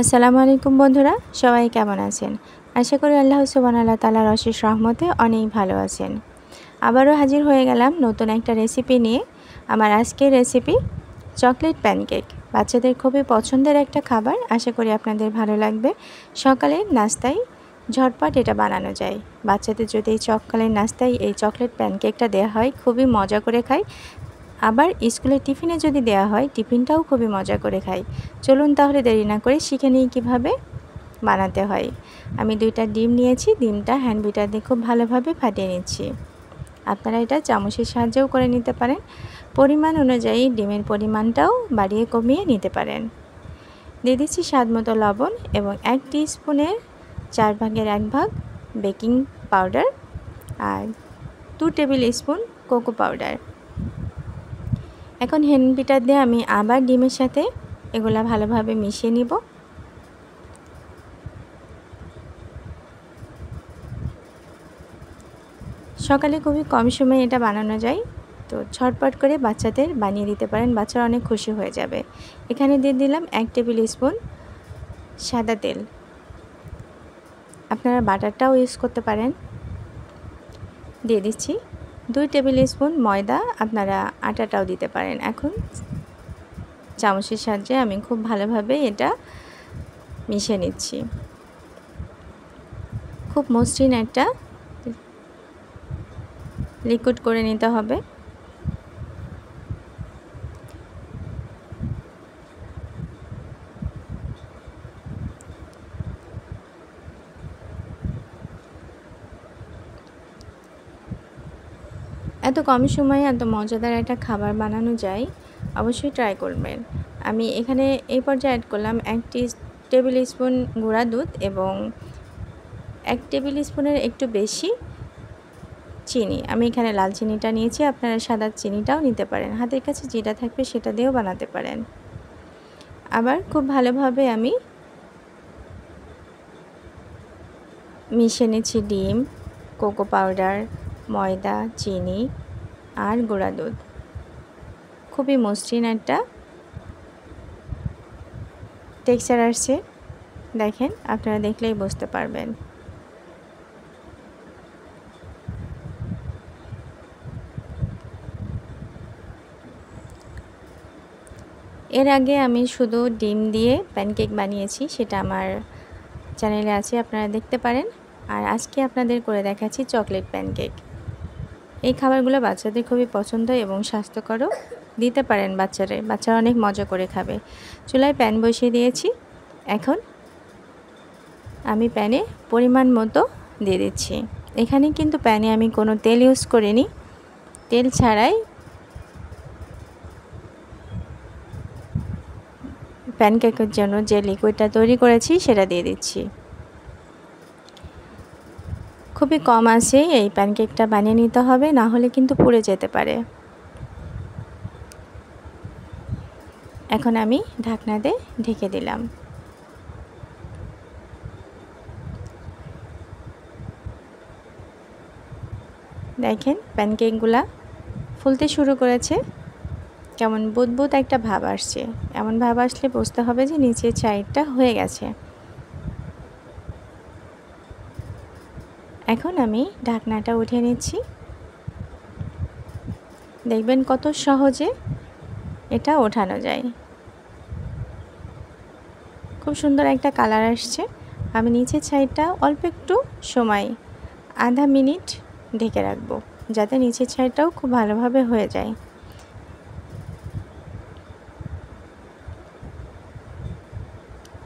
আসসালামু আলাইকুম বন্ধুরা, সবাই কেমন আছেন? আশা করি আল্লাহ সুবহানাহু তাআলার অশেষ রহমতে অনেক ভালো আছেন। আবারও হাজির হয়ে গেলাম নতুন একটা রেসিপি নিয়ে। আমার আজকের রেসিপি চকলেট প্যানকেক। বাচ্চাদের খুবই পছন্দের একটা খাবার, আশা করি আপনাদের ভালো লাগবে। সকালের নাস্তায় ঝটপট এটা বানানো যায়। বাচ্চাদের যদি এই সকালের নাস্তায় এই চকলেট প্যানকেকটা দেওয়া হয়, খুবই মজা করে খায়। আবার স্কুলের টিফিনে যদি দেওয়া হয়, টিফিনটাও খুবই মজা করে খাই। চলুন তাহলে দেরি না করে শিখে নিই কীভাবে বানাতে হয়। আমি 2টা ডিম নিয়েছি, ডিমটা হ্যান্ড বিটার দিয়ে খুব ভালোভাবে ফাটিয়ে নিচ্ছি। আপনারা এটা চামচের সাহায্যেও করে নিতে পারেন। পরিমাণ অনুযায়ী ডিমের পরিমাণটাও বাড়িয়ে কমিয়ে নিতে পারেন। দিয়ে দিচ্ছি স্বাদমতো লবণ এবং 1 টিস্পুনের 4 ভাগের 1 ভাগ বেকিং পাউডার আর 2 টেবিল স্পুন কোকো পাউডার। এখন হ্যান্ড বিটার দিয়ে আমি আবার ডিমের সাথে এগুলা ভালোভাবে মিশিয়ে নিব। সকালে খুবই কম সময়ে এটা বানানো যায়, তো ঝটপট করে বাচ্চাদের বানিয়ে দিতে পারেন, বাচ্চারা অনেক খুশি হয়ে যাবে। এখানে দিয়ে দিলাম 1 টেবিল স্পুন সাদা তেল, আপনারা বাটারটাও ইউজ করতে পারেন। দিয়ে দিচ্ছি 2 টেবিল স্পুন ময়দা, আপনারা আটাটাও দিতে পারেন। এখন চামচের সাহায্যে আমি খুব ভালোভাবে এটা মিশিয়ে নিচ্ছি। খুব মসৃণ একটা লিকুইড করে নিতে হবে। এত কম সময়ে এত মজাদার একটা খাবার বানানো যায়, অবশ্যই ট্রাই করবেন। আমি এখানে এই পর্যায়ে অ্যাড করলাম 1 টেবিল স্পুন গুঁড়া দুধ এবং 1 টেবিল স্পুনের একটু বেশি চিনি। আমি এখানে লাল চিনিটা নিয়েছি, আপনারা সাদা চিনিটাও নিতে পারেন। হাতের কাছে যেটা থাকবে সেটা দিয়েও বানাতে পারেন। আবার খুব ভালোভাবে আমি মিশিয়ে নিচ্ছি ডিম, কোকো পাউডার, ময়দা, চিনি আর গুঁড়া দুধ। খুবই মসৃণ একটা টেক্সচার আসছে, দেখেন, আপনারা দেখলেই বুঝতে পারবেন। এর আগে আমি শুধু ডিম দিয়ে প্যানকেক বানিয়েছি, সেটা আমার চ্যানেলে আছে, আপনারা দেখতে পারেন। আর আজকে আপনাদের করে দেখাচ্ছি চকলেট প্যানকেক। এই খাবারগুলো বাচ্চাদের খুবই পছন্দ এবং স্বাস্থ্যকরও, দিতে পারেন বাচ্চারা অনেক মজা করে খাবে। চুলায় প্যান বসিয়ে দিয়েছি। এখন আমি প্যানে পরিমাণ মতো দিয়ে দিচ্ছি। এখানে কিন্তু প্যানে আমি কোনো তেল ইউজ করিনি, তেল ছাড়াই প্যানকেকের জন্য যে লিকুইডটা তৈরি করেছি সেটা দিয়ে দিচ্ছি। খুবই কম আঁচে এই প্যানকেকটা বানিয়ে নিতে হবে, না হলে কিন্তু পুড়ে যেতে পারে। এখন আমি ঢাকনা দিয়ে ঢেকে দিলাম। দেখেন প্যানকেকগুলা ফুলতে শুরু করেছে, কেমন বুদবুদ একটা ভাব আসছে। এমন ভাব আসলে বুঝতে হবে যে নিচের সাইডটা হয়ে গেছে। এখন আমি ঢাকনাটা উঠিয়ে নিচ্ছি। দেখবেন কত সহজে এটা ওঠানো যায়। খুব সুন্দর একটা কালার আসছে। আমি নিচের সাইডটা অল্প একটু সময়, আধা মিনিট ঢেকে রাখবো, যাতে নিচের সাইডটাও খুব ভালোভাবে হয়ে যায়।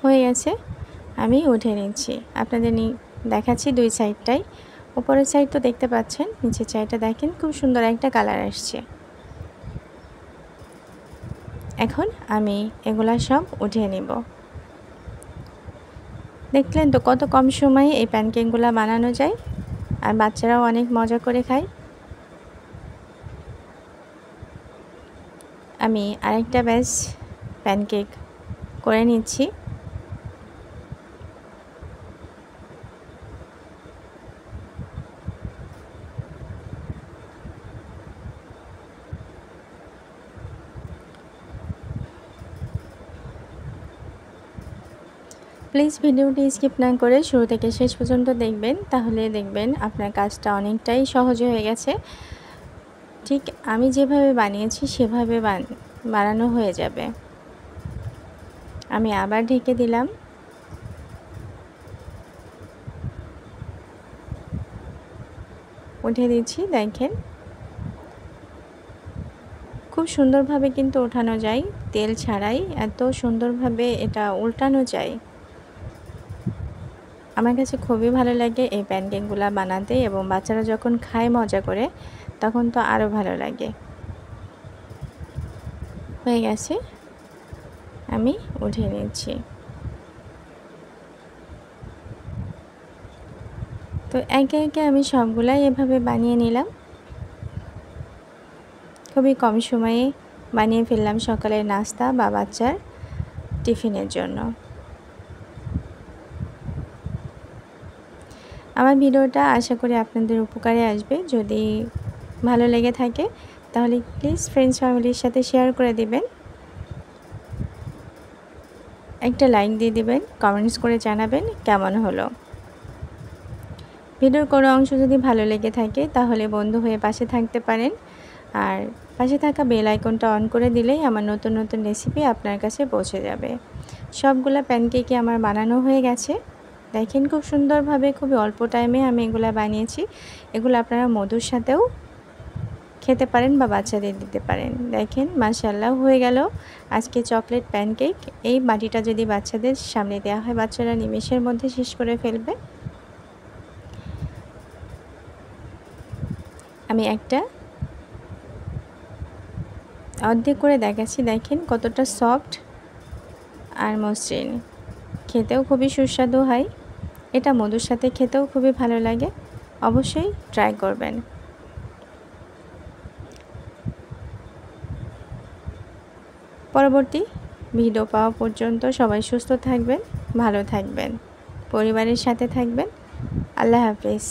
হয়ে গেছে, আমি উঠে নিচ্ছি। আপনাদের দেখাচ্ছি দুই সাইডটাই। উপরের সাইড তো দেখতে পাচ্ছেন, নিচের সাইডটা দেখেন খুব সুন্দর একটা কালার আসছে। এখন আমি এগুলা সব উঠিয়ে নিব। দেখলেন তো কত কম সময়ে এই প্যানকেকগুলো বানানো যায়, আর বাচ্চারাও অনেক মজা করে খায়। আমি আরেকটা ব্যাচ প্যানকেক করে নিচ্ছি। প্লিজ ভিডিওটি স্কিপ না করে শুরু থেকে শেষ পর্যন্ত দেখবেন, তাহলে দেখবেন আপনার কাজটা অনেকটাই সহজ হয়ে গেছে। ঠিক আমি যেভাবে বানিয়েছি সেভাবে বানানো হয়ে যাবে। আমি আবার ঢেকে দিলাম। উঠে দিচ্ছি। দেখেন খুব সুন্দরভাবে কিন্তু ওঠানো যায়, তেল ছাড়াই এত সুন্দরভাবে এটা উল্টানো যায়। আমার কাছে খুবই ভালো লাগে এই প্যানকেকগুলো বানাতে, এবং বাচ্চারা যখন খায় মজা করে তখন তো আরও ভালো লাগে। হয়ে গেছে, আমি উঠিয়ে নিচ্ছি। তো একে একে আমি সবগুলাই এভাবে বানিয়ে নিলাম। খুবই কম সময়ে বানিয়ে ফেললাম সকালের নাস্তা বা বাচ্চার টিফিনের জন্য। আমার ভিডিওটা আশা করি আপনাদের উপকারে আসবে। যদি ভালো লেগে থাকে তাহলে প্লিজ ফ্রেন্ডস ফ্যামিলির সাথে শেয়ার করে দিবেন, একটা লাইক দিয়ে দিবেন, কমেন্টস করে জানাবেন কেমন হলো। ভিডিওর কোনো অংশ যদি ভালো লেগে থাকে তাহলে বন্ধু হয়ে পাশে থাকতে পারেন, আর পাশে থাকা বেল আইকনটা অন করে দিলেই আমার নতুন নতুন রেসিপি আপনার কাছে পৌঁছে যাবে। সবগুলা প্যানকেকই আমার বানানো হয়ে গেছে। দেখেন খুব সুন্দরভাবে, খুবই অল্প টাইমে আমি এগুলা বানিয়েছি। এগুলো আপনারা মধুর সাথেও খেতে পারেন বা বাচ্চাদের দিতে পারেন। দেখেন মাশাআল্লাহ হয়ে গেল আজকে চকলেট প্যানকেক। এই বাটিটা যদি বাচ্চাদের সামনে দেওয়া হয়, বাচ্চারা নিমেষের মধ্যে শেষ করে ফেলবে। আমি একটা অর্ধেক করে দেখাচ্ছি। দেখেন কতটা সফট আর মসৃণ, খেতেও খুবই সুস্বাদু হয়। এটা মধুর সাথে খেতেও খুবই ভালো লাগে, অবশ্যই ট্রাই করবেন। পরবর্তী ভিডিও পাওয়া পর্যন্ত সবাই সুস্থ থাকবেন, ভালো থাকবেন, পরিবারের সাথে থাকবেন। আল্লাহ হাফেজ।